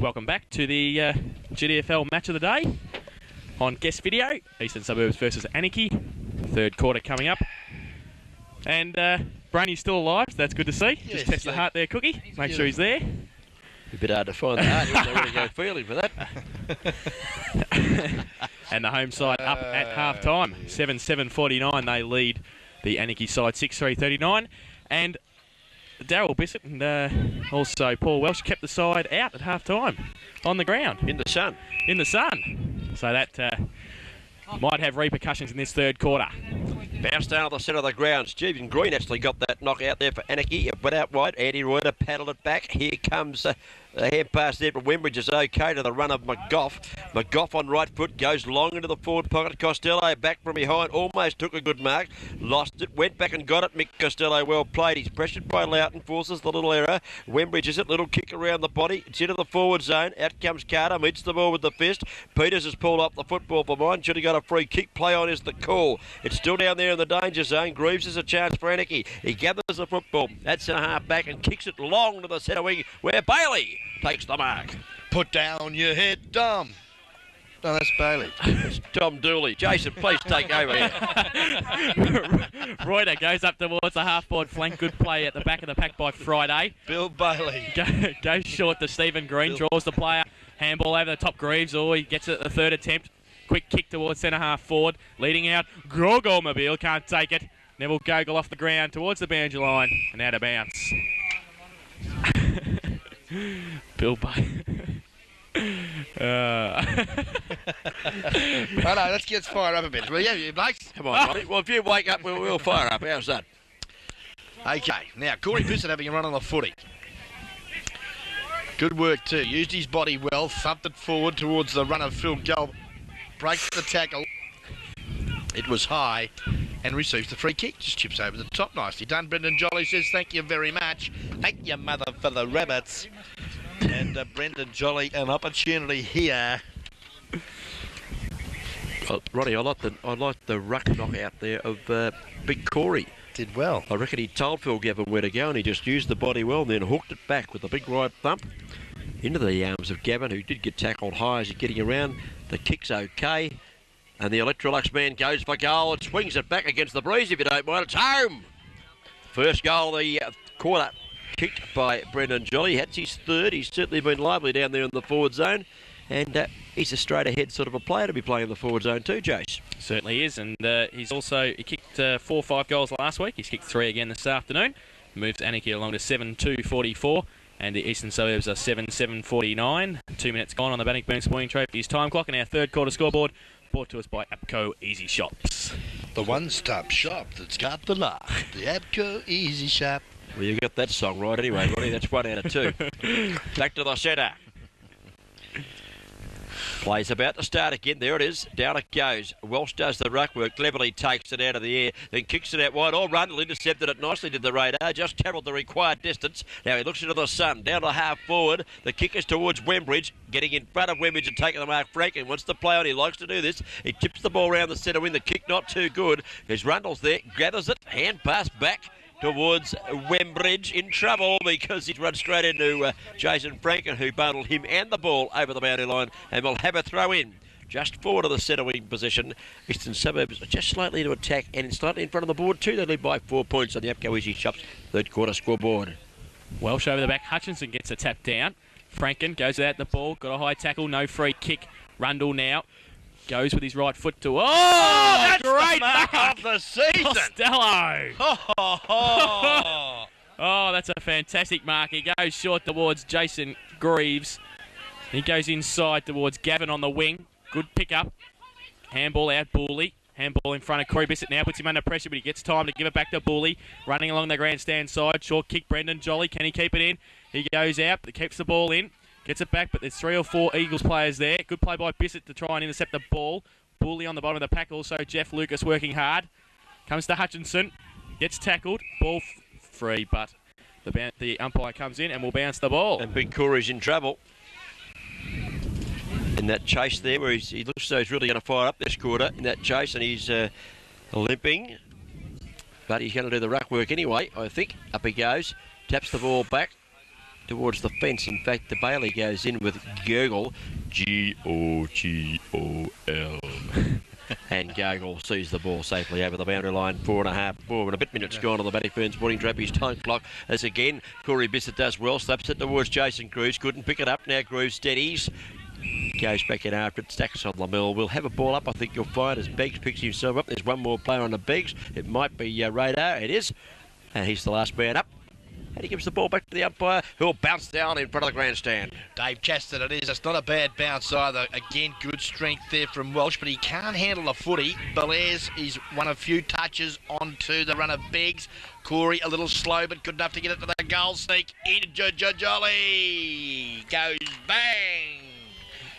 Welcome back to the GDFL match of the day on guest video. Eastern Suburbs versus Anakie. Third quarter coming up. And Brainy's still alive, so that's good to see. Yes, just test the heart there, Cookie. Make sure he's there. A bit hard to find the heart. You've got to go feeling for that. And the home side up at half-time. 7-7-49, they lead the Anakie side 6-3-39. And Daryl Bissett and also Paul Welsh kept the side out at half-time on the ground. In the sun. In the sun. So that might have repercussions in this third quarter. Bounced down to the centre of the ground. Stephen Green actually got that knock out there for Anakie. It went out wide. Andy Reuter paddled it back. Here comes the hand pass there, but Wembridge is okay to the run of McGough. McGough on right foot goes long into the forward pocket. Costello back from behind. Almost took a good mark. Lost it. Went back and got it. Mick Costello well played. He's pressured by Loughton. Forces the little error. Wembridge is it. Little kick around the body. It's into the forward zone. Out comes Carter. Meets the ball with the fist. Peters has pulled up the football for mine. Should have got a free kick. Play on is the call. It's still down there in the danger zone. Greaves has a chance for Anakie. He gathers the football. That's a half back and kicks it long to the centre wing where Bailey takes the mark. Put down your head, Dom. No, that's Bailey. It's Tom Dooley. Jason, please take over here. Reuter goes up towards the half-board flank. Good play at the back of the pack by Friday. Bill Bailey. Goes short to Stephen Green. Draws the player. Handball over the top Greaves. Oh, he gets it at the third attempt. Quick kick towards centre half forward. Leading out. Grogolmobile can't take it. Neville Gogol off the ground towards the boundary line and out of bounds. Bill Bailey. Let's get fired up a bit. Will you, Blakes? Come on, Ronnie. Well, if you wake up, we'll fire up. How's that? Okay, now Corey Bissett having a run on the footy. Good work too. Used his body well, thumped it forward towards the run of Phil Gelb. Breaks the tackle. It was high and receives the free kick. Just chips over the top. Nicely done. Brendan Jolly says thank you very much. Thank you, mother, for the rabbits. And Brendan Jolly, an opportunity here. Ronnie, I like the ruck knock out there of Big Corey. Did well. I reckon he told Phil Gavin where to go and he just used the body well and then hooked it back with a big right thump into the arms of Gavin, who did get tackled high as he's getting around. The kick's okay. And the Electrolux man goes for goal and swings it back against the breeze, if you don't mind. It's home! First goal of the quarter, kicked by Brendan Jolly. That's his third. He's certainly been lively down there in the forward zone. And he's a straight ahead sort of a player to be playing in the forward zone too, Jace. Certainly is. And he kicked 4 or 5 goals last week. He's kicked 3 again this afternoon. Moves Anakie along to 7-2-44. And the Eastern Suburbs are 7-7-49. 2 minutes gone on the Bannockburn Sporting Trophies time clock. And our third quarter scoreboard brought to us by APCO Easy Shops. The one-stop shop that's got the lock. The APCO Easy Shop. Well, you got that song right anyway, Ronnie. That's 1 out of 2. Back to the centre. Play's about to start again. There it is. Down it goes. Welsh does the ruck work. Cleverly takes it out of the air. Then kicks it out wide. Oh, Rundle intercepted it nicely. Did the radar. Just travelled the required distance. Now he looks into the sun. Down to half forward. The kick is towards Wembridge. Getting in front of Wembridge and taking the mark. Franklin wants to play on. He likes to do this. He chips the ball around the centre wing. The kick not too good. There's Rundle's there. Gathers it. Hand pass back towards Wembridge, in trouble because he's run straight into Jason Franklin, who bundled him and the ball over the boundary line, and will have a throw in just forward of the centre wing position. Eastern Suburbs are just slightly to attack and slightly in front of the board too. They lead by 4 points on the APCO Easy Shops third quarter scoreboard. Welsh over the back. Hutchinson gets a tap down. Franklin goes out the ball. Got a high tackle. No free kick. Rundle now. Goes with his right foot to... Oh, that's great the mark mark of the season. Costello. Oh, that's a fantastic mark. He goes short towards Jason Greaves. He goes inside towards Gavin on the wing. Good pick up. Handball out, Booley. Handball in front of Corey Bissett now. Puts him under pressure, but he gets time to give it back to Booley. Running along the grandstand side. Short kick, Brendan Jolly. Can he keep it in? He goes out. He keeps the ball in. Gets it back, but there's 3 or 4 Eagles players there. Good play by Bissett to try and intercept the ball. Booley on the bottom of the pack. Also, Jeff Lucas working hard. Comes to Hutchinson. Gets tackled. Ball free, but the umpire comes in and will bounce the ball. And Big Corey's in trouble. In that chase there, where he looks as though he's really going to fire up this quarter in that chase, and he's limping. But he's going to do the ruck work anyway, I think. Up he goes. Taps the ball back. towards the fence. In fact, the Bailey goes in with Gurgle, Gogol. And Gurgle sees the ball safely over the boundary line. 4 and a bit minutes gone on the Bannockburn Sporting Trophies time clock. As again, Corey Bissett does well. Slaps it towards Jason Grooves. Couldn't pick it up. Now Grooves steadies. Goes back in after it. Stacks on the mill. We'll have a ball up, I think you'll find, as Beggs picks himself up. There's one more player on the Beggs. It might be Radar. It is. And he's the last man up. And he gives the ball back to the umpire, who'll bounce down in front of the grandstand. Dave Chaston it is. It's not a bad bounce either. Again, good strength there from Welsh, but he can't handle a footy. Belair's is one of few touches onto the runner Beggs. Corey a little slow, but good enough to get it to the goal sneak. Into Jolly. Goes bang.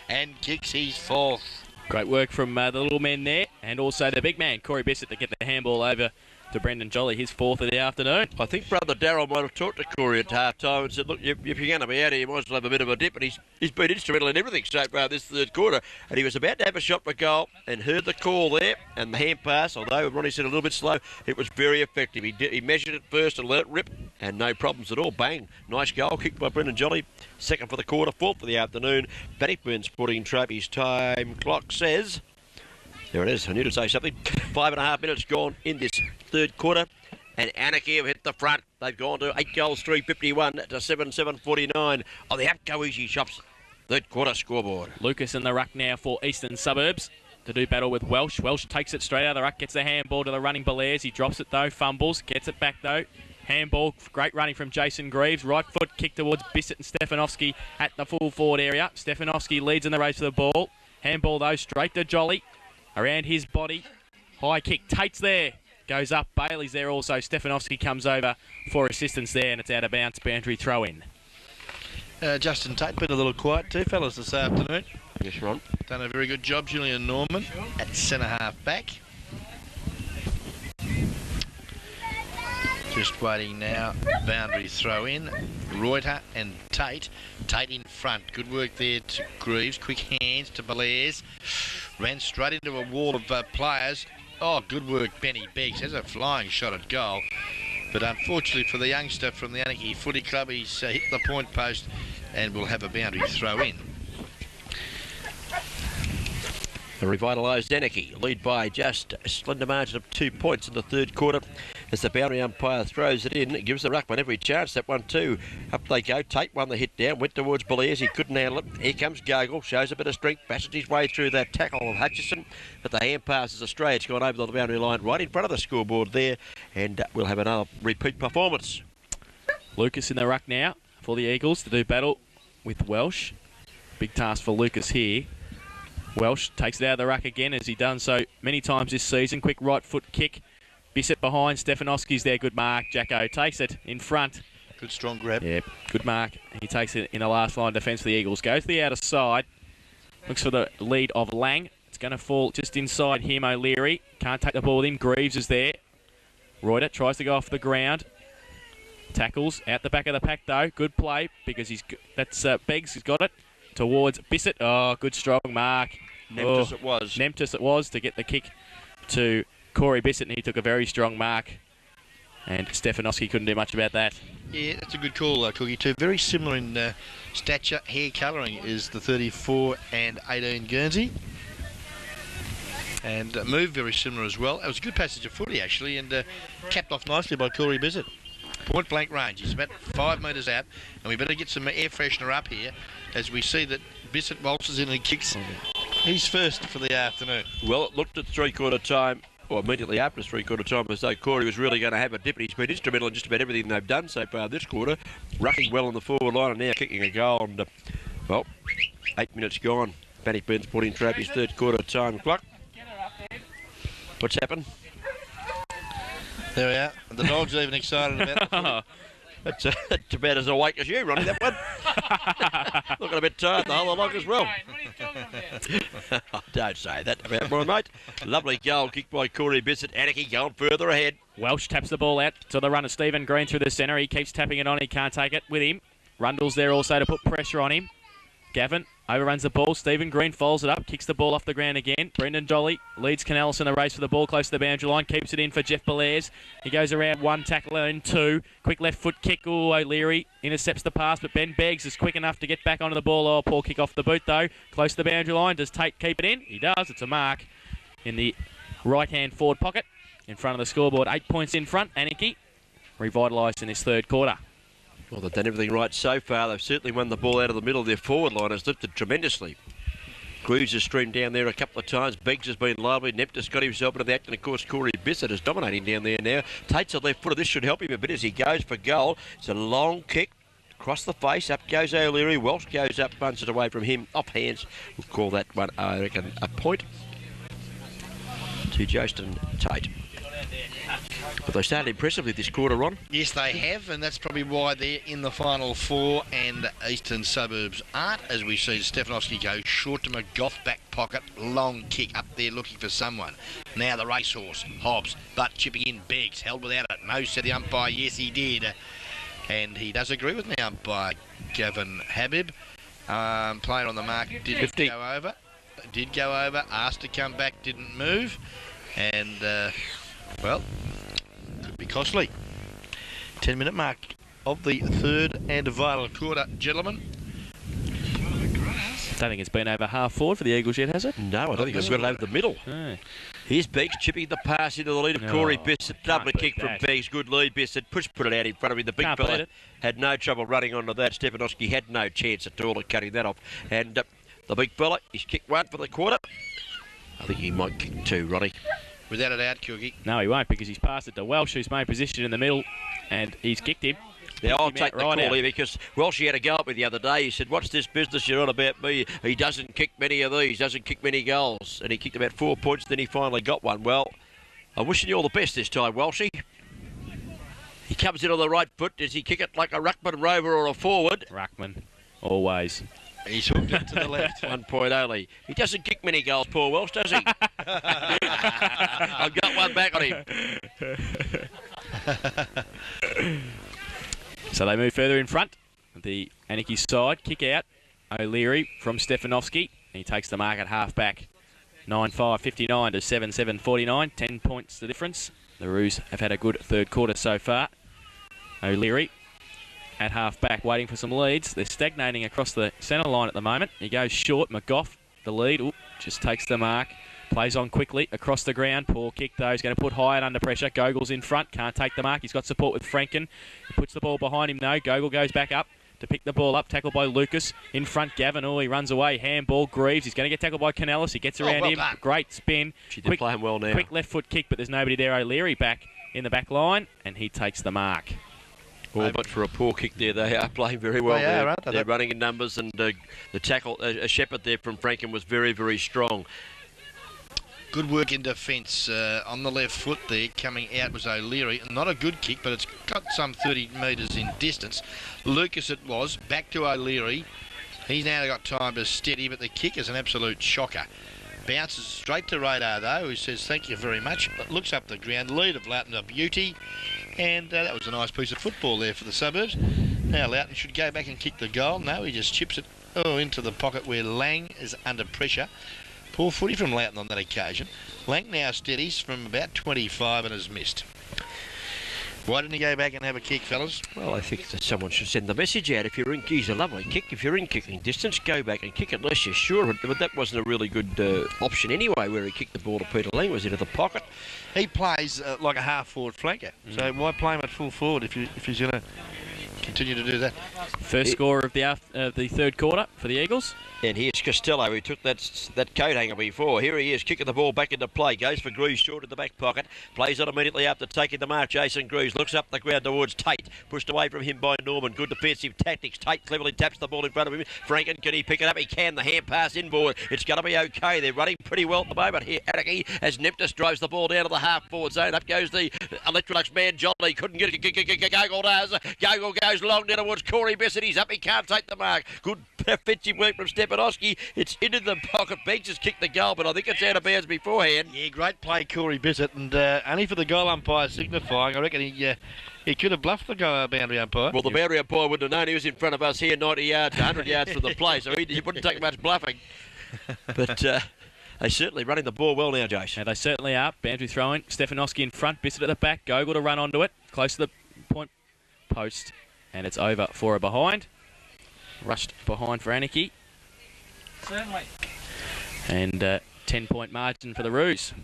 And kicks his fourth. Great work from the little men there. And also the big man, Corey Bissett, to get the handball over to Brendan Jolly, his fourth of the afternoon. I think brother Darryl might have talked to Corey at half-time and said, look, if you're going to be out here, you might as well have a bit of a dip. And he's been instrumental in everything so far this third quarter. And he was about to have a shot for goal and heard the call there. And the hand pass, although Ronnie said a little bit slow, it was very effective. He measured it first and let it rip, and no problems at all. Bang. Nice goal kicked by Brendan Jolly. Second for the quarter, fourth for the afternoon. Bannockburn Sporting Trophies time clock says... There it is. I knew to say something. 5.5 minutes gone in this third quarter. And Anakie have hit the front. They've gone to 8 goals, 351 to 7-7-49 on the Upco Easy Shops third quarter scoreboard. Lucas in the ruck now for Eastern Suburbs to do battle with Welsh. Welsh takes it straight out of the ruck, gets the handball to the running Belair's. He drops it though, fumbles, gets it back though. Handball, great running from Jason Greaves. Right foot kick towards Bissett and Stefanovski at the full forward area. Stefanovski leads in the race for the ball. Handball though, straight to Jolly. Around his body. High kick. Tate's there. Goes up. Bailey's there also. Stefanovski comes over for assistance there, and it's out of bounds. Boundary throw in. Justin Tate been a little quiet too, fellas, this afternoon. Yes, Ron. Done a very good job. Julian Norman at centre half back. Just waiting now. Boundary throw in. Reuter and Tate. Tate in front. Good work there to Greaves. Quick hands to Belair's. Ran straight into a wall of players. Oh, good work, Benny Beggs. Has a flying shot at goal. But unfortunately for the youngster from the Anakie Footy Club, he's hit the point post and will have a boundary throw in. A revitalised Anakie lead by just a slender margin of 2 points in the third quarter as the boundary umpire throws it in. It gives the ruckman every chance. That one too. Up they go. Tate won the hit down. Went towards Belair's. He couldn't handle it. Here comes Gogol. Shows a bit of strength. Bashes his way through that tackle of Hutchison. But the hand pass is astray. It's gone over the boundary line right in front of the scoreboard there. And we'll have another repeat performance. Lucas in the ruck now for the Eagles to do battle with Welsh. Big task for Lucas here. Welsh takes it out of the ruck again, as he done so many times this season. Quick right foot kick. Bissett behind. Stefanovski's there. Good mark. Jacko takes it in front. Good strong grab. Yeah, good mark. He takes it in the last line of defence for the Eagles. Goes to the outer side. Looks for the lead of Lang. It's going to fall just inside him, O'Leary. Can't take the ball with him. Greaves is there. Reuter tries to go off the ground. Tackles out the back of the pack though. Good play because that's Beggs has got it. Towards Bissett. Oh, good strong mark. Nemtis it was. Nemtis it was to get the kick to Corey Bissett, and he took a very strong mark. And Stefanovski couldn't do much about that. Yeah, that's a good call, Cookie, too. Very similar in stature, hair colouring is the 34 and 18 Guernsey. And move very similar as well. It was a good passage of footy, actually, and capped off nicely by Corey Bissett. Point blank range. He's about 5 metres out, and we better get some air freshener up here as we see that Bissett waltzes in and kicks. He's first for the afternoon. Well, it looked at three-quarter time, or immediately after three-quarter time, as though Corey was really going to have a dip. He's been instrumental in just about everything they've done so far this quarter. Rucking well on the forward line and now kicking a goal. And, well, 8 minutes gone. Bannockburn Sporting Trophies third quarter time clock. What's happened? There we are. And the dog's even excited about it. That's about as awake as you, Ronnie, that one. Looking a bit tired, the whole lot as well. Don't say that about my mate. Lovely goal kicked by Corey Bissett. Anakie going further ahead. Welsh taps the ball out to the runner, Stephen Green, through the centre. He keeps tapping it on. He can't take it with him. Rundle's there also to put pressure on him. Gavin overruns the ball. Stephen Green folds it up, kicks the ball off the ground again. Brendan Jolly leads Canellis in the race for the ball close to the boundary line. Keeps it in for Jeff Belair's. He goes around one, tackle in two. Quick left foot kick. Oh, O'Leary intercepts the pass, but Ben Beggs is quick enough to get back onto the ball. Oh, poor kick off the boot though. Close to the boundary line. Does Tate keep it in? He does. It's a mark in the right-hand forward pocket in front of the scoreboard. 8 points in front. Anakie revitalised in this third quarter. Well, they've done everything right so far. They've certainly won the ball out of the middle. Their forward line has lifted tremendously. Greaves has streamed down there a couple of times. Beggs has been lively. Neptus got himself into the act, and of course Corey Bissett is dominating down there now. Tate's a left footer. This should help him a bit as he goes for goal. It's a long kick across the face. Up goes O'Leary. Welsh goes up, runs it away from him. Off hands. We'll call that one, I reckon, a point to Joston Tate. But they started impressively this quarter, Ron. Yes, they have, and that's probably why they're in the final four and Eastern Suburbs aren't, as we see Stefanovski go short to McGough, back pocket, long kick up there looking for someone. Now the racehorse, Hobbs, but chipping in Beggs, held without it. Mo said the umpire, yes he did. And he does agree with the umpire, Gavin Habib. Playing on the mark, didn't go over. Did go over, asked to come back, didn't move. And, well, could be costly. 10-minute mark of the third and vital quarter, gentlemen. Don't think it's been over half forward for the Eagles yet, has it? No, I don't think it's got it over the middle. No. Here's Beggs chipping the pass into the lead of Corey Bissett. Double kick from Beggs. Good lead, Bissett. Put it out in front of him. The big fella had no trouble running onto that. Stefanovski had no chance at all of cutting that off. And the big fella, he's kicked one for the quarter. I think he might kick two, Ronnie. Without it out, Cookie. No, he won't, because he's passed it to Welsh, who's made position in the middle, and he's kicked him. Now, I'll take the call here because Welsh had a go at me the other day. He said, what's this business you're on about me? He doesn't kick many of these, doesn't kick many goals. And he kicked about 4 points, then he finally got one. Well, I'm wishing you all the best this time, Welshie. He comes in on the right foot. Does he kick it like a ruckman, rover or a forward? Ruckman, always. He's hooked it to the left. 1 point only. He doesn't kick many goals, poor Welsh, does he? I've got one back on him. So they move further in front. The Anakie side, kick out. O'Leary from Stefanovski. He takes the mark at half back. 9-5-59 to 7-7-49. 10 points the difference. The Roos have had a good third quarter so far. O'Leary at half back, waiting for some leads. They're stagnating across the centre line at the moment. He goes short. McGough, the lead, just takes the mark. Plays on quickly across the ground. Poor kick though. He's going to put Hyatt under pressure. Gogol's in front. Can't take the mark. He's got support with Franken. He puts the ball behind him though. Gogol goes back up to pick the ball up. Tackled by Lucas. In front, Gavin. Oh, he runs away. Handball. Greaves. He's going to get tackled by Canellis. He gets around him. Done. Great spin. She did play him well now. Quick left foot kick, but there's nobody there. O'Leary back in the back line, and he takes the mark. Well, but for a poor kick there, they are playing very well there. Aren't they? They're running in numbers, and the tackle, a shepherd there from Franken was very, very strong. Good work in defence on the left foot there. Coming out was O'Leary. Not a good kick, but it's got some 30 metres in distance. Lucas it was. Back to O'Leary. He's now got time to steady, but the kick is an absolute shocker. Bounces straight to Radar, though, who says thank you very much. But looks up the ground. Lead of Loughton a beauty. And that was a nice piece of football there for the Suburbs. Now Loughton should go back and kick the goal. No, he just chips it into the pocket where Lang is under pressure. Poor footy from Loughton on that occasion. Lang now steadies from about 25 and has missed. Why didn't he go back and have a kick, fellas? Well, I think that someone should send the message out. If you're in, he's a lovely kick. If you're in kicking distance, go back and kick unless you're sure. But that wasn't a really good option anyway, where he kicked the ball to Peter Lang, was into the pocket. He plays like a half-forward flanker. So why play him at full forward if he's going to continue to do that? First score of the third quarter for the Eagles. And here's Costello, who took that coat hanger before. Here he is, kicking the ball back into play. Goes for Greaves, short in the back pocket. Plays on immediately after taking the mark. Jason Greaves looks up the ground towards Tate. Pushed away from him by Norman. Good defensive tactics. Tate cleverly taps the ball in front of him. Franken, can he pick it up? He can. The hand pass inboard. It's going to be okay. They're running pretty well at the moment here. Anakie, as Neptus drives the ball down to the half-forward zone. Up goes the Electrolux man, Jolly. Couldn't get it. Gogol does. Gogol goes goes long down towards Corey Bissett. He's up. He can't take the mark. Good defensive work from Stepanowski. It's into the pocket. Beach has kicked the goal, but I think it's out of bounds beforehand. Yeah, great play, Corey Bissett, and only for the goal umpire signifying. I reckon he could have bluffed the boundary umpire. Well, the boundary umpire wouldn't have known he was in front of us here, 90 yards to 100 yards from the play, so he wouldn't take much bluffing. But they're certainly running the ball well now, Jace. Yeah, they certainly are. Boundary throwing. Stefanowski in front, Bissett at the back. Gogol to run onto it. Close to the point post. And it's over for a behind. Rushed behind for Anakie. Certainly. And 10-point margin for the Roos.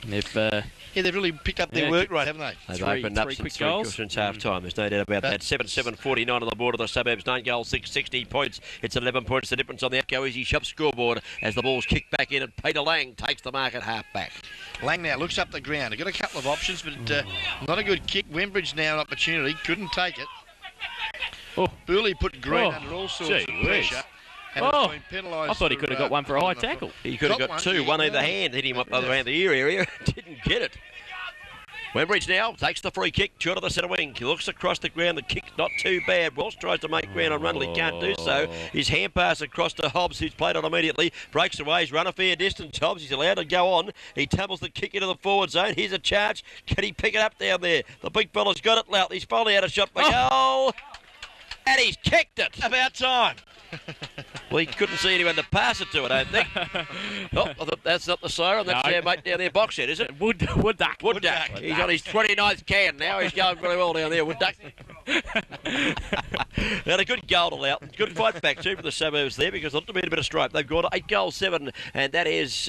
They've they've really picked up their work rate, haven't they? They've opened up three since quick goals. half time. There's no doubt about that. 7-7-49 on the board of the Suburbs. 9 goals, 660 points. It's 11 points the difference on the Go Easy Shop scoreboard as the ball's kicked back in and Peter Lang takes the mark at half back. Lang now looks up the ground. They've got a couple of options, but not a good kick. Wembridge now an opportunity. Couldn't take it. Oh. Burley put Green under all sorts of pressure. And it's been penalised. I thought he could have got one for a high tackle. He could have got two, one either hand, hit him up around the ear area. Didn't get it. Wembridge now takes the free kick, short of the centre wing. He looks across the ground, the kick not too bad. Walsh tries to make ground on Rundle, he can't do so. His hand pass across to Hobbs, who's played on immediately. Breaks away, he's run a fair distance. Hobbs, he's allowed to go on. He tumbles the kick into the forward zone. Here's a charge. Can he pick it up down there? The big fella's got it, Lout. He's finally had a shot for goal. And he's kicked it. About time. Well, he couldn't see anyone to pass it to, I don't think. Oh, I thought that's not the siren. That's our mate down there, Boxhead, is it? Wood Duck. Wood Duck. He's on his 29th can now. He's going very well down there, Wood Duck. Had a good goal to Loughton. Good fight back too for the Suburbs there because they've been a bit of stripe. They've got 8 goals, 7, and that is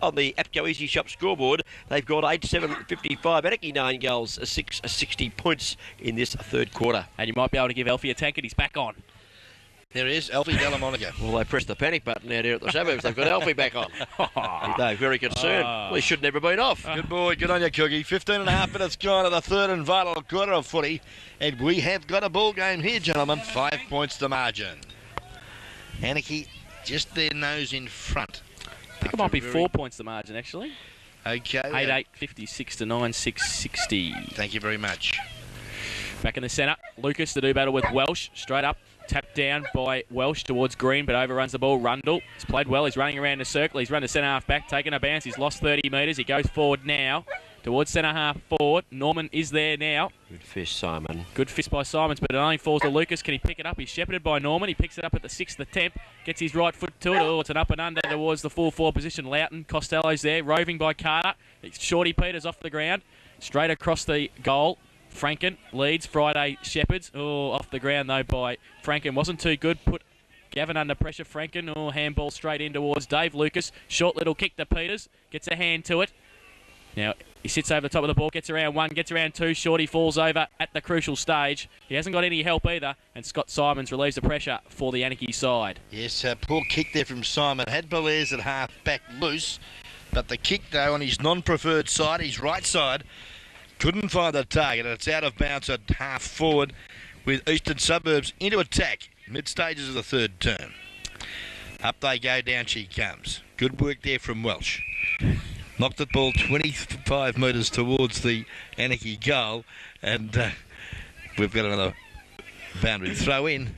on the Go Easy Shop scoreboard. They've got 8-7-55. Anakie 9 goals, 60 points in this third quarter. And you might be able to give Elfie a tank and he's back on. There is Alfie Delamonica. Well, they pressed the panic button out here at the Suburbs. They've got Alfie back on. They're very concerned. Well, he should never been off. Good boy, good on you, Cookie. 15 and a half minutes gone to the third and vital quarter of footy. And we have got a ball game here, gentlemen. 5 points to margin. Anakie, just their nose in front. I think it might be 4 points the margin, actually. Okay. 8-8, 56 to 9-6, 60. Thank you very much. Back in the centre, Lucas to do battle with Welsh. Straight up, tapped down by Welsh towards Green, but overruns the ball. Rundle, he's played well. He's running around the circle. He's run to centre half back, taking a bounce. He's lost 30 metres. He goes forward now towards centre half forward. Norman is there now. Good fish, Simon. Good fist by Simons, but it only falls to Lucas. Can he pick it up? He's shepherded by Norman. He picks it up at the 6th attempt. Gets his right foot to it. Oh, it's an up and under towards the full forward position. Loughton, Costello's there. Roving by Carter. Shorty Peters off the ground. Straight across the goal. Franken leads. Friday Shepherds. Oh, off the ground though by Franken. Wasn't too good. Put Gavin under pressure. Franken. Oh, handball straight in towards Dave Lucas. Short little kick to Peters. Gets a hand to it. Now, he sits over the top of the ball, gets around 1, gets around 2. Shorty falls over at the crucial stage. He hasn't got any help either, and Scott Simons relieves the pressure for the Anakie side. Yes, poor kick there from Simon. Had Belair's at half back loose, but the kick, though, on his non-preferred side, his right side, couldn't find the target, and it's out of bounds at half forward with Eastern Suburbs into attack, mid-stages of the third term. Up they go, down she comes. Good work there from Welsh. Knocked the ball 25 metres towards the Anakie goal, and we've got another boundary throw in.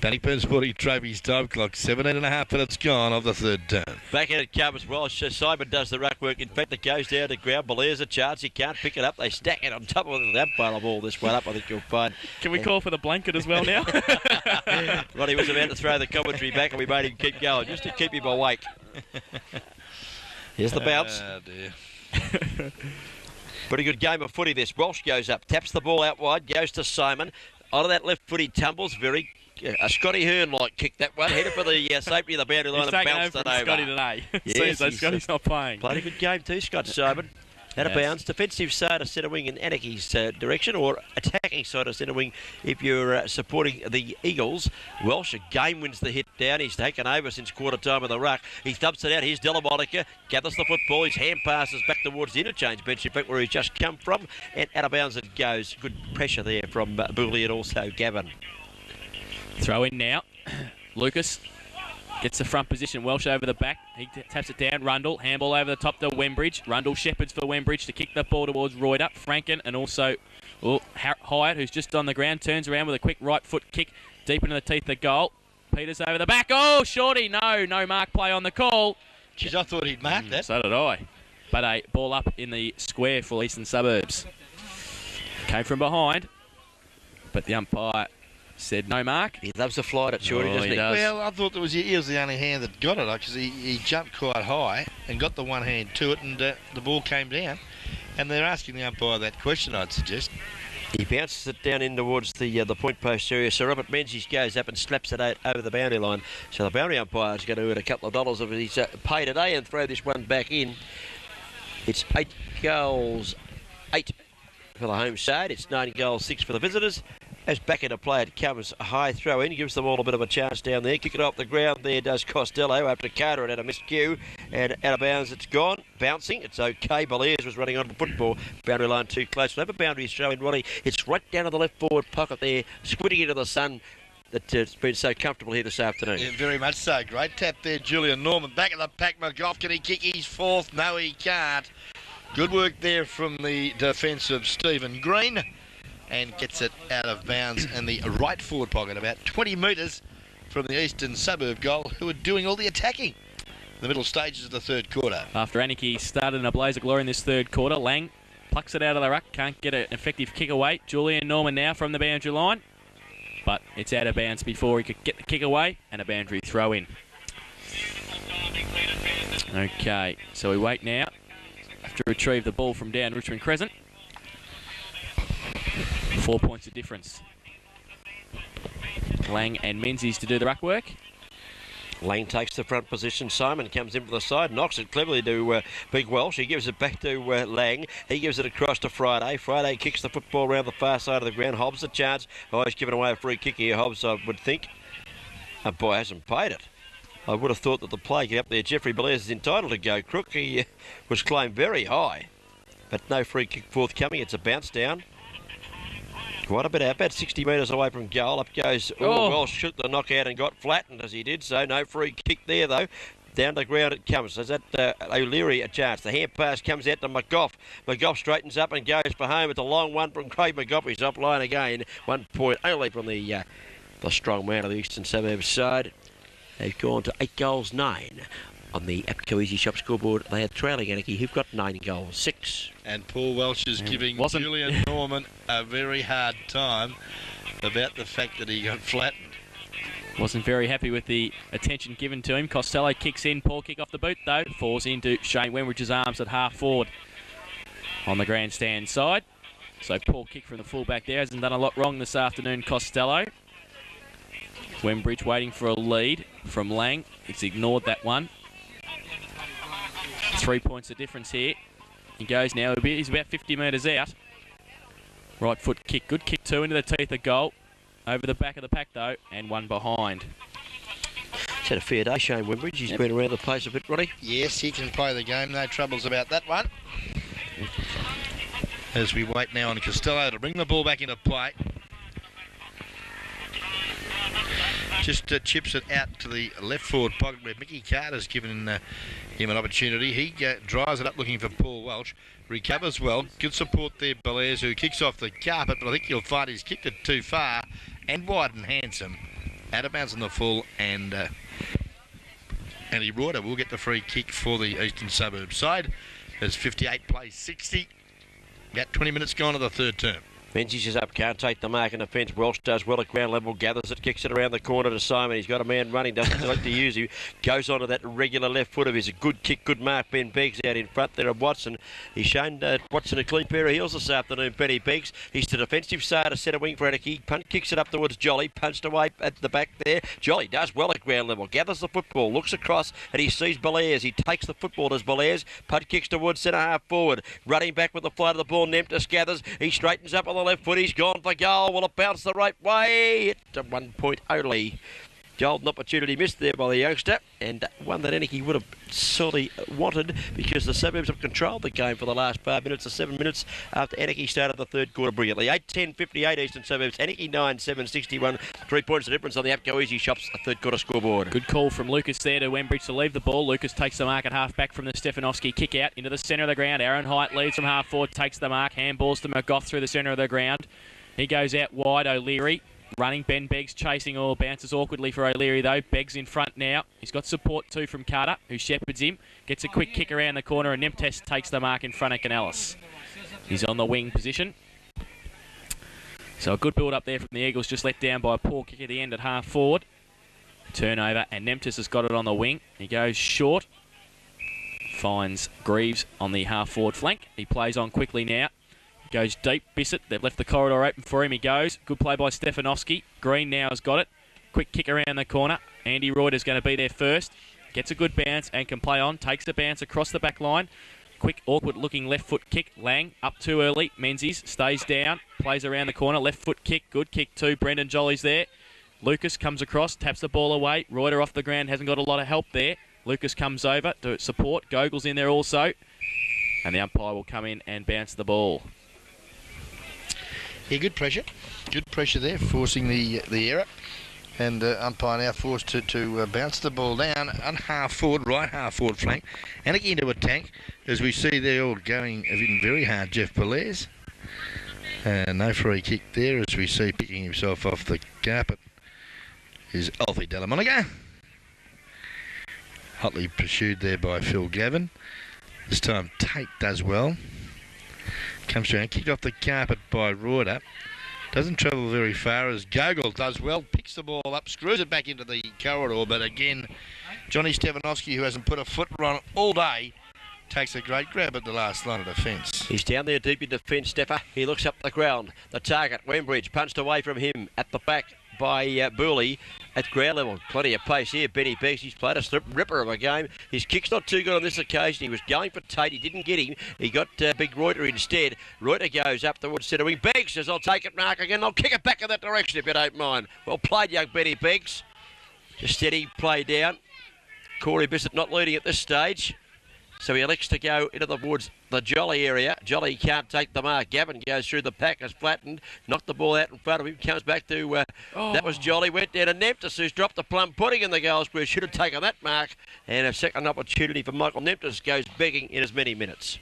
Bannockburn Sporting Trophies time clock, 17 and a half minutes gone of the third term. Back in it comes Welsh. Simon does the ruck work. In fact, it goes down to ground. Belair's a chance. He can't pick it up. They stack it on top of that bar of all this one up. I think you'll find. Can we call for the blanket as well now? Roddy was about to throw the commentary back and we made him keep going just to keep him awake. Here's the bounce. Oh, dear. Pretty good game of footy this. Welsh goes up, taps the ball out wide, goes to Simon. Onto that left foot he tumbles. Very a Scotty Hearn-like kick that one. Headed for the safety of the boundary line He's and taken bounced over it over. Scotty today. Yes, Seems like Scotty's not playing. Played a good game too, Scott Simon. Out of bounds, defensive side of centre wing in Anakie's direction, or attacking side of centre wing if you're supporting the Eagles. Welsh again wins the hit down. He's taken over since quarter time of the ruck. He thumps it out. Here's Delamonica, gathers the football. His hand passes back towards the interchange bench, in fact, where he's just come from. And out of bounds it goes. Good pressure there from Booley and also Gavin. Throw in now. Lucas gets the front position. Welsh over the back. He taps it down. Rundle. Handball over the top to Wembridge. Rundle shepherds for Wembridge to kick the ball towards Reuter. Franken and also Oh, Hyatt, who's just on the ground, turns around with a quick right foot kick deep into the teeth of the goal. Peters over the back. Oh, shorty. No mark play on the call. Jeez, I thought he'd marked that. So did I. But a ball up in the square for Eastern Suburbs. Came from behind, but the umpire said no mark. He loves to fly at shorty, doesn't he? Does. Well, I thought he was the only hand that got it, because he jumped quite high and got the one hand to it, and the ball came down. And they're asking the umpire that question, I'd suggest. He bounces it down in towards the point post area. So Robert Menzies goes up and slaps it out over the boundary line. So the boundary umpire is going to earn a couple of dollars of his pay today and throw this one back in. It's 8 goals, 8 for the home side. It's 9 goals, 6 for the visitors. As back into play, it comes a high throw in, gives them all a bit of a chance down there. Kick it off the ground there does Costello after Carter had a miscue, and out of bounds it's gone. Bouncing, it's okay. Belair's was running on the football. Boundary line too close. Never boundary throw in, Roddy. It's right down to the left forward pocket there, squinting into the sun. That's been so comfortable here this afternoon. Yeah, very much so. Great tap there, Julian Norman. Back of the pack, McGough. Can he kick his fourth? No, he can't. Good work there from the defence of Stephen Green. And gets it out of bounds in the right forward pocket, about 20 metres from the Eastern Suburb goal, who are doing all the attacking in the middle stages of the third quarter. After Anakie started in a blaze of glory in this third quarter, Lang plucks it out of the ruck, can't get an effective kick away. Julian Norman now from the boundary line, but it's out of bounds before he could get the kick away, and a boundary throw in. Okay, so we wait now. Have to retrieve the ball from down Richmond Crescent. 4 points of difference. Lang and Menzies to do the ruck work. Lang takes the front position. Simon comes in from the side, knocks it cleverly to Big Welsh. He gives it back to Lang. He gives it across to Friday. Friday kicks the football around the far side of the ground. Hobbs a chance. Oh, he's given away a free kick here, Hobbs, I would think. And boy, hasn't paid it. I would have thought that the play get up there. Jeffrey Belair's is entitled to go. Crook, he was claimed very high. But no free kick forthcoming. It's a bounce down. Quite a bit out, about 60 metres away from goal. Up goes Welsh, shook the knockout and got flattened as he did so. No free kick there though. Down the ground it comes. Is that O'Leary a chance? The hand pass comes out to McGough. McGough straightens up and goes for home. It's a long one from Craig McGough. He's offline again. 1 point only from the strong man of the Eastern Suburbs side. They've gone to 8 goals, 9. On the APCO Easy Shop scoreboard, they are trailing Anakie, who've got 9 goals, 6. And Paul Welsh is giving Julian Norman a very hard time about the fact that he got flattened. Wasn't very happy with the attention given to him. Costello kicks in, Paul kick off the boot though, falls into Shane Wembridge's arms at half forward on the grandstand side. So Paul kick from the fullback there, hasn't done a lot wrong this afternoon, Costello. Wembridge waiting for a lead from Lang. He's ignored that one. 3 points of difference here. He goes now, he's about 50 metres out. Right foot kick, good kick too into the teeth of goal. Over the back of the pack though, and one behind. He's had a fair day, Shane Wembridge. He's been around the place a bit, Roddy. Yes, he can play the game, no troubles about that one. As we wait now on Costello to bring the ball back into play. Just chips it out to the left forward pocket where Mickey Carter's given him an opportunity. He drives it up looking for Paul Welsh. Recovers well. Good support there, Belair's, who kicks off the carpet, but I think you'll find he's kicked it too far and wide and handsome. Out of bounds on the full, and Andy Reuter will get the free kick for the Eastern Suburbs side. As 58 plays 60. About 20 minutes gone of the third term. Menzies is up, can't take the mark in the fence. Welsh does well at ground level, gathers it, kicks it around the corner to Simon. He's got a man running, doesn't like to use him. Goes onto that regular left foot of his. A good kick, good mark. Ben Beggs out in front there of Watson. He's shown Watson a clean pair of heels this afternoon, Benny Beggs. He's to defensive side, a centre wing for Anakie. Punt kicks it up towards Jolly, punched away at the back there. Jolly does well at ground level, gathers the football, looks across, and he sees Belair's. He takes the football as Belair's. Punt kicks towards centre half forward. Running back with the flight of the ball, Nemtis gathers. He straightens up on the left foot. He's gone for goal. Will it bounce the right way? It's a 1 point only. Golden opportunity missed there by the youngster, and one that Anakie would have sorely wanted because the Suburbs have controlled the game for the last 5 minutes or 7 minutes after Anakie started the third quarter brilliantly. 8-10-58 Eastern Suburbs. Anakie 9-7-61. 3 points the difference on the APCO Easy Shops third quarter scoreboard. Good call from Lucas there to Wembridge to leave the ball. Lucas takes the mark at half back from the Stefanovski kick out into the centre of the ground. Aaron Height leads from half forward, takes the mark. Handballs to McGough through the centre of the ground. He goes out wide. O'Leary running. Ben Beggs chasing all. Bounces awkwardly for O'Leary though. Beggs in front now. He's got support too from Carter, who shepherds him. Gets a quick kick around the corner, and Nemtes takes the mark in front of Canellis. He's on the wing position. So a good build up there from the Eagles, just let down by a poor kick at the end at half forward. Turnover, and Nemtes has got it on the wing. He goes short. Finds Greaves on the half forward flank. He plays on quickly now. Goes deep. Bissett, they've left the corridor open for him. He goes. Good play by Stefanovski. Green now has got it. Quick kick around the corner. Andy Reuter's going to be there first. Gets a good bounce and can play on. Takes the bounce across the back line. Quick, awkward-looking left foot kick. Lang up too early. Menzies stays down. Plays around the corner. Left foot kick. Good kick too. Brendan Jolly's there. Lucas comes across. Taps the ball away. Reuter off the ground. Hasn't got a lot of help there. Lucas comes over to support. Gogol's in there also. And the umpire will come in and bounce the ball. Yeah, good pressure. Good pressure there, forcing the error. And umpire now forced to bounce the ball down on half forward, right half forward flank. Anakie into attack, as we see they're all going in very hard, Jeff Belair's. No free kick there, as we see picking himself off the carpet is Alfie Delamonica. Hotly pursued there by Phil Gavin. This time Tate does well. Comes around, kicked off the carpet by Reuter. Doesn't travel very far as Gogol does well. Picks the ball up, screws it back into the corridor. But again, Johnny Stefanovski, who hasn't put a foot on it all day, takes a great grab at the last line of defence. He's down there deep in defence, Steffa. He looks up the ground. The target, Wembridge, punched away from him at the back by Burley at ground level. Plenty of pace here. Benny Beggs, he's played a ripper of a game. His kick's not too good on this occasion. He was going for Tate. He didn't get him. He got Big Reuter instead. Reuter goes up towards centre wing. Beggs says, I'll take it, Mark, again. I'll kick it back in that direction if you don't mind. Well played, young Benny Beggs. Just steady play down. Corey Bissett not leading at this stage. So he elects to go into the woods, the Jolly area. Jolly can't take the mark. Gavin goes through the pack, has flattened, knocked the ball out in front of him, comes back to, that was Jolly, went down to Nemtes, who's dropped the plum pudding in the goal square, should have taken that mark. And a second opportunity for Michael Nemtes goes begging in as many minutes.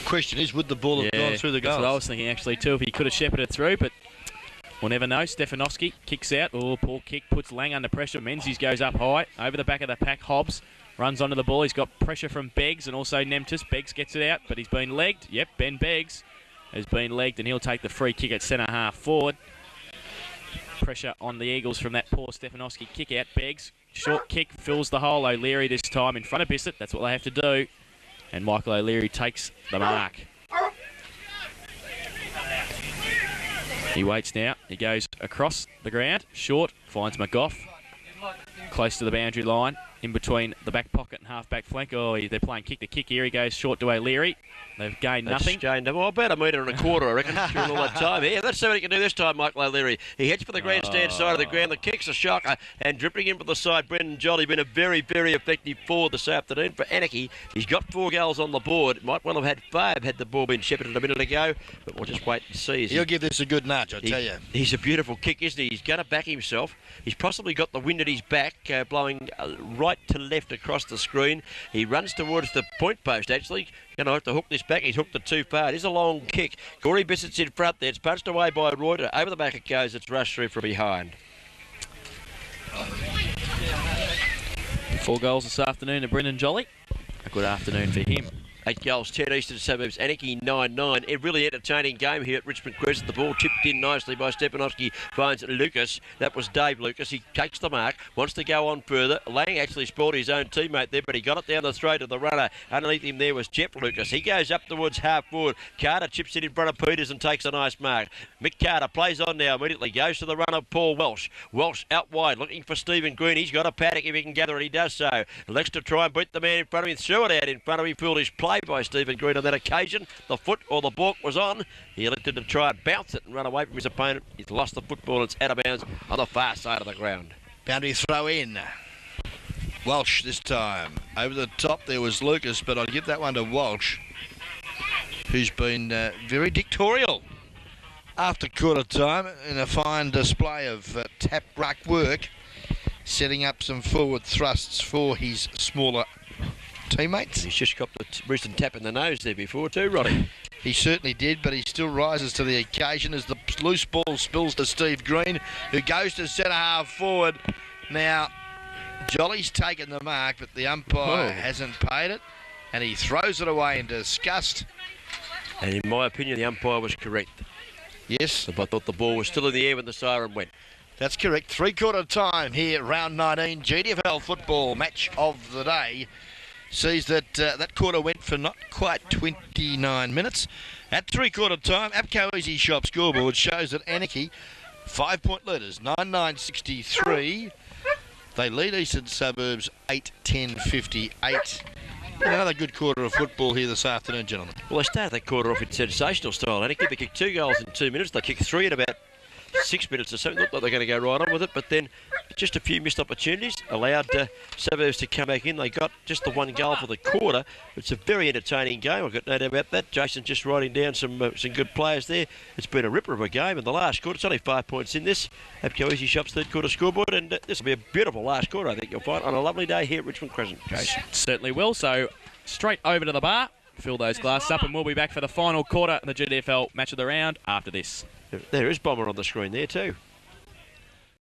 Question is, would the ball have gone through the goals? That's what I was thinking actually too, if he could have shepherded through, but we'll never know. Stefanovski kicks out. Oh, poor kick, puts Lang under pressure. Menzies goes up high, over the back of the pack. Hobbs runs onto the ball. He's got pressure from Beggs and also Nemtes. Beggs gets it out, but he's been legged. Yep, Ben Beggs has been legged, and he'll take the free kick at centre half forward. Pressure on the Eagles from that poor Stefanovski kick out. Beggs, short kick, fills the hole. O'Leary this time in front of Bissett. That's what they have to do. And Michael O'Leary takes the mark. He waits now. He goes across the ground. Short, finds McGough. Close to the boundary line. In between the back pocket and half-back flank. Oh, they're playing kick-to-kick here. He goes short to O'Leary. They've gained nothing. Gained about a metre and a quarter, I reckon, during all that time. Yeah, let's see what he can do this time, Michael O'Leary. He heads for the grandstand side of the ground. The kick's a shocker. And dripping in from the side, Brendan Jolly been a very, very effective forward this afternoon for Anakie. He's got 4 goals on the board. Might well have had 5 had the ball been shepherded a minute ago. But we'll just wait and see. He'll give this a good nudge, I tell you. He's a beautiful kick, isn't he? He's going to back himself. He's possibly got the wind at his back, blowing right to left across the screen. He runs towards the point post, actually. Going to have to hook this back. He's hooked it too far. It is a long kick. Corey Bissett's in front there. It's punched away by Reuter. Over the back it goes. It's rushed through from behind. 4 goals this afternoon to Brendan Jolly. A good afternoon for him. 8 goals, 10 Eastern Suburbs, Anakie 9-9. A really entertaining game here at Richmond Crescent. The ball tipped in nicely by Stefanovski, finds Lucas. That was Dave Lucas. He takes the mark, wants to go on further. Lang actually spoiled his own teammate there, but he got it down the throat of the runner. Underneath him there was Jeff Lucas. He goes up towards half forward. Carter chips it in front of Peters and takes a nice mark. Mick Carter plays on now immediately. Goes to the runner, Paul Welsh. Welsh out wide, looking for Stephen Green. He's got a paddock if he can gather it. He does so. Elects to try and beat the man in front of him. Threw it out in front of him. Foolish play. play by Stephen Green on that occasion. The foot or the balk was on. He elected to try and bounce it and run away from his opponent. He's lost the football and it's out of bounds on the far side of the ground. Boundary throw in. Walsh this time. Over the top there was Lucas, but I'll give that one to Walsh, who's been very dictatorial after quarter time in a fine display of tap ruck work, setting up some forward thrusts for his smaller teammates. He's just got the Brisbane tap in the nose there before too, Roddy. He certainly did, but he still rises to the occasion as the loose ball spills to Steve Green, who goes to centre half forward. Now, Jolly's taken the mark, but the umpire hasn't paid it, and he throws it away in disgust. And in my opinion, the umpire was correct. Yes. I thought the ball was still in the air when the siren went. That's correct. Three-quarter time here, round 19, GDFL football match of the day. Sees that that quarter went for not quite 29 minutes. At three-quarter time, APCO Easy Shop scoreboard shows that Anakie, 5-point leaders, 9-9-63. They lead Eastern Suburbs 8-10-58. Another good quarter of football here this afternoon, gentlemen. Well, they started that quarter off in sensational style. Anakie, they kicked 2 goals in 2 minutes. They kicked 3 in about 6 minutes or something. Looked like they're going to go right on with it, but then just a few missed opportunities allowed Suburbs to come back in. They got just the 1 goal for the quarter. It's a very entertaining game. I've got no doubt about that. Jason's just writing down some good players there. It's been a ripper of a game in the last quarter. It's only 5 points in this. APCO Easy Shop's third quarter scoreboard, and this will be a beautiful last quarter, I think you'll find, on a lovely day here at Richmond Crescent, Jason. Certainly will. So straight over to the bar, fill those glasses up, and we'll be back for the final quarter of the GDFL match of the round after this. There is Bomber on the screen there too.